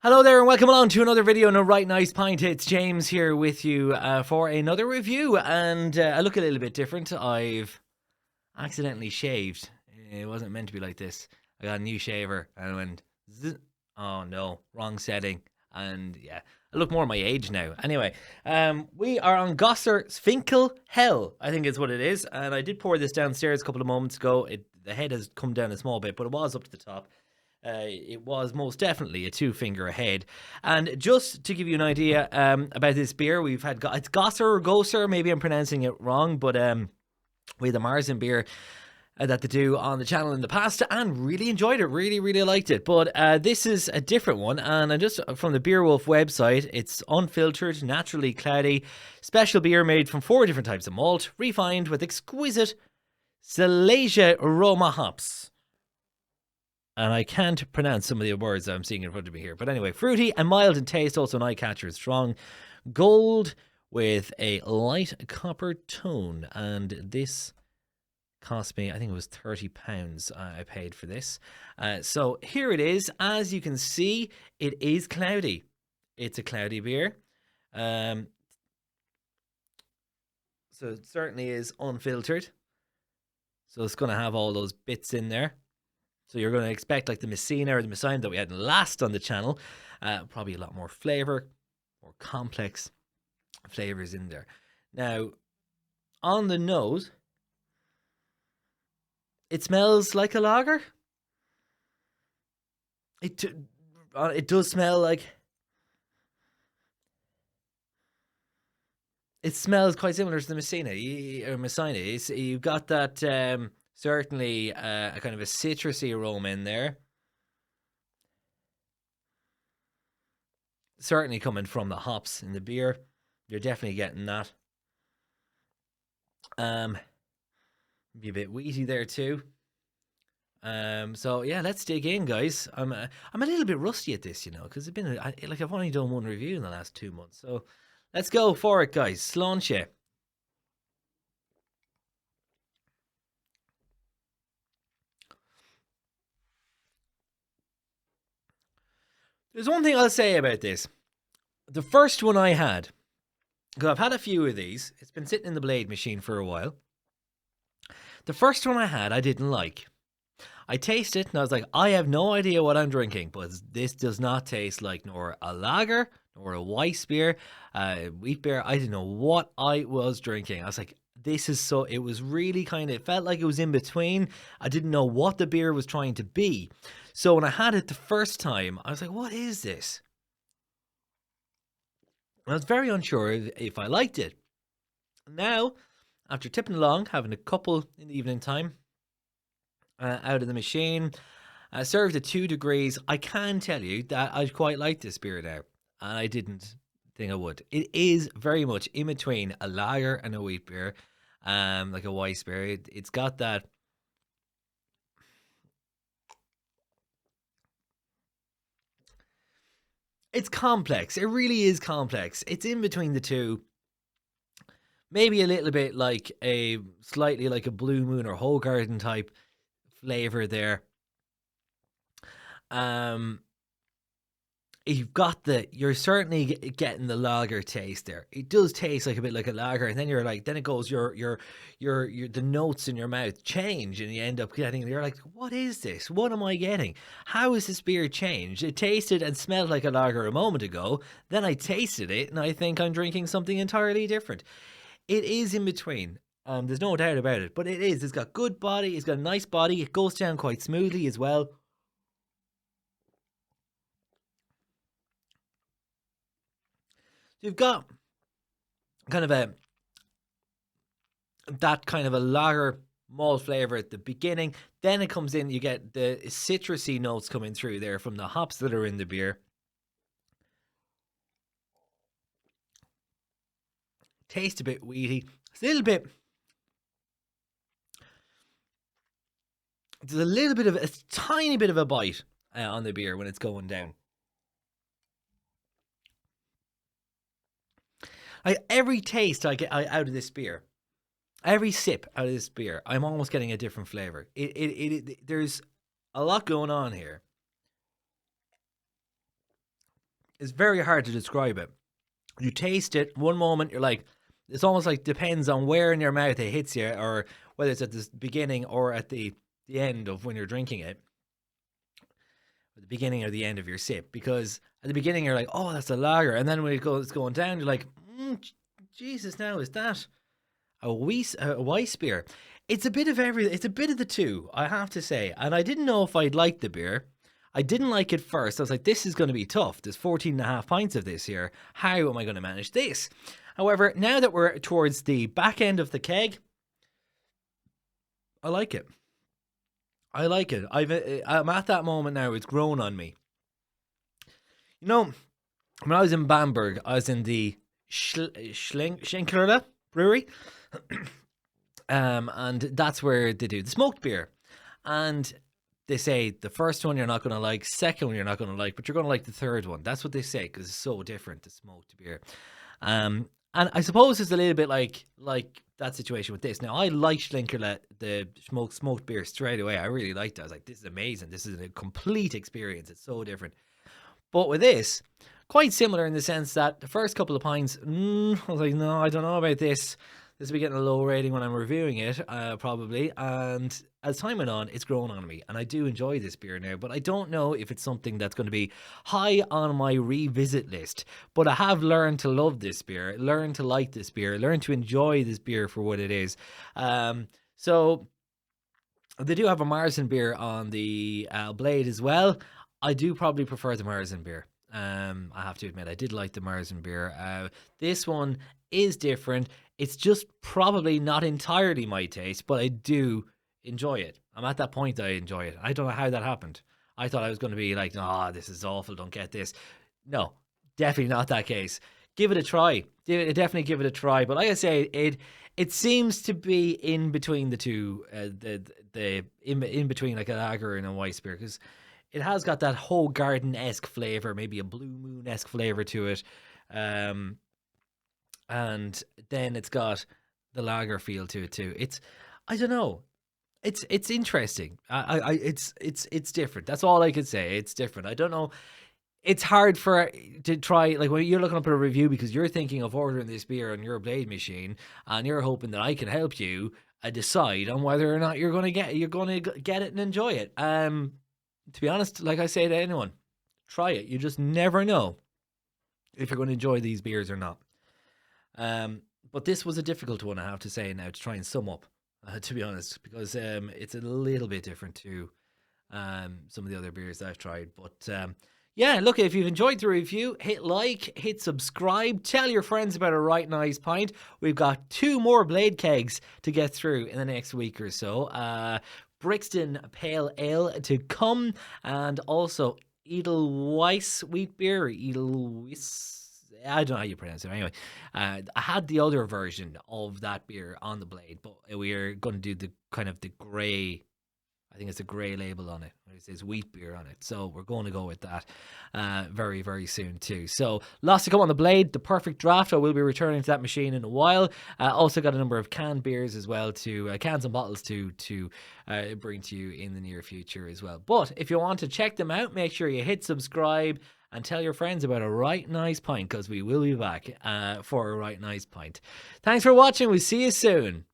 Hello there and welcome along to another video in a right nice pint. It's James here with you for another review, and I look a little bit different. I've accidentally shaved. It wasn't meant to be like this. I got a new shaver and I went zzz. Oh no, wrong setting. And yeah, I look more my age now. Anyway, we are on Gösser Zwickl Helle, I think is what it is. And I did pour this downstairs a couple of moments ago. The head has come down a small bit, but it was up to the top. It was most definitely a two-finger ahead. And just to give you an idea about this beer, we've had it's Gösser or Gösser, maybe I'm pronouncing it wrong, but we had the Marzen beer that they do on the channel in the past and really enjoyed it, really liked it. But this is a different one, and I just from the Beer Wolf website, it's unfiltered, naturally cloudy, special beer made from 4 different types of malt, refined with exquisite Citrusy Aroma hops. And I can't pronounce some of the words I'm seeing in front of me here. But anyway, fruity and mild in taste, also an eye-catcher, strong gold with a light copper tone. And this cost me, I think it was £30 I paid for this. So here it is. As you can see, it is cloudy. It's a cloudy beer. So it certainly is unfiltered. So it's going to have all those bits in there. So you're going to expect like the Messina or the Messina that we had last on the channel. Probably a lot more flavour, more complex flavours in there. Now, on the nose, it smells like a lager. It does smell like... It smells quite similar to the Messina. You've got that... certainly a kind of a citrusy aroma in there. Certainly coming from the hops in the beer. You're definitely getting that. Be a bit wheaty there too. So yeah, let's dig in, guys. I'm a little bit rusty at this, you know, because I've only done one review in the last 2 months. So let's go for it, guys. Sláinte. There's one thing I'll say about this. The first one I had, because I've had a few of these, it's been sitting in the blade machine for a while. The first one I had, I didn't like. I tasted it and I was like, I have no idea what I'm drinking, but this does not taste like nor a lager, nor a Weiss beer, wheat beer. I didn't know what I was drinking. I was like, this is so, it was really kind of, it felt like it was in between. I didn't know what the beer was trying to be. So when I had it the first time, I was like, what is this? I was very unsure if I liked it. Now, after tipping along, having a couple in the evening time, out of the machine, served at 2 degrees, I can tell you that I quite like this beer now. And I didn't think I would. It is very much in between a lager and a wheat beer, like a Weiss beer. It's got that... It's complex. It really is complex. It's in between the two. Maybe a little bit like slightly like a Blue Moon or Hoegaarden type flavor there. You're certainly getting the lager taste there. It does taste like a bit like a lager, and then you're like, then it goes the notes in your mouth change, and you end up you're like, what is this? What am I getting? How is this beer changed? It tasted and smelled like a lager a moment ago. Then I tasted it, and I think I'm drinking something entirely different. It is in between. There's no doubt about it, but it is. It's got good body. It's got a nice body. It goes down quite smoothly as well. You've got kind of that kind of a lager malt flavor at the beginning. Then it comes in, you get the citrusy notes coming through there from the hops that are in the beer. Tastes a bit wheaty. It's a little bit... There's a tiny bit of a bite on the beer when it's going down. Every taste I get out of this beer, every sip out of this beer, I'm almost getting a different flavor. There's a lot going on here. It's very hard to describe it. You taste it, one moment you're like, it's almost like depends on where in your mouth it hits you, or whether it's at the beginning or at the end of when you're drinking it, or the beginning or the end of your sip. Because at the beginning you're like, oh, that's a lager, and then when it's going down, you're like, Jesus, now is that a Weiss beer? It's a bit of everything. It's a bit of the two, I have to say. And I didn't know if I'd like the beer. I didn't like it first. I was like, this is going to be tough. There's 14.5 pints of this here. How am I going to manage this? However, now that we're towards the back end of the keg, I like it. I like it. I'm at that moment now. It's grown on me. You know, when I was in Bamberg, I was in the Zwickl brewery. And that's where they do the smoked beer. And they say the first one you're not going to like, second one you're not going to like, but you're going to like the third one. That's what they say, because it's so different, the smoked beer. And I suppose it's a little bit like that situation with this. Now, I like Zwickl, the smoked beer, straight away. I really liked it. I was like, this is amazing. This is a complete experience. It's so different. But with this, quite similar in the sense that the first couple of pints, I was like, no, I don't know about this. This will be getting a low rating when I'm reviewing it, probably. And as time went on, it's grown on me. And I do enjoy this beer now. But I don't know if it's something that's going to be high on my revisit list. But I have learned to love this beer, learned to like this beer, learned to enjoy this beer for what it is. So they do have a Marzen beer on the blade as well. I do probably prefer the Marzen beer. I have to admit, I did like the Marzen beer. This one is different. It's just probably not entirely my taste, but I do enjoy it. I'm at that point that I enjoy it. I don't know how that happened. I thought I was going to be like, this is awful, don't get this. No, definitely not that case. Give it a try. Definitely give it a try. But like I say, it seems to be in between the two, in between like a lager and a Weiss beer, because it has got that whole garden-esque flavour, maybe a Blue Moon-esque flavour to it. And then it's got the lager feel to it too. I don't know. It's interesting. It's different. That's all I could say. It's different. I don't know. It's hard to try, like when you're looking up at a review, because you're thinking of ordering this beer on your blade machine, and you're hoping that I can help you decide on whether or not you're going to get it and enjoy it. To be honest, like I say to anyone, try it. You just never know if you're going to enjoy these beers or not. But this was a difficult one, I have to say now, to try and sum up, to be honest, because it's a little bit different to some of the other beers that I've tried. But yeah, look, if you've enjoyed the review, hit like, hit subscribe, tell your friends about a right nice pint. We've got 2 more blade kegs to get through in the next week or so. Brixton Pale Ale to come, and also Edelweiss wheat beer, Edelweiss. I don't know how you pronounce it. Anyway, I had the other version of that beer on the blade, but we're going to do the kind of the grey. I think it's a grey label on it. It says wheat beer on it. So we're going to go with that very, very soon too. So lots to come on the blade. The perfect draft. I will be returning to that machine in a while. Also got a number of canned beers as well, to cans and bottles to bring to you in the near future as well. But if you want to check them out, make sure you hit subscribe and tell your friends about a right nice pint, because we will be back for a right nice pint. Thanks for watching. We'll see you soon.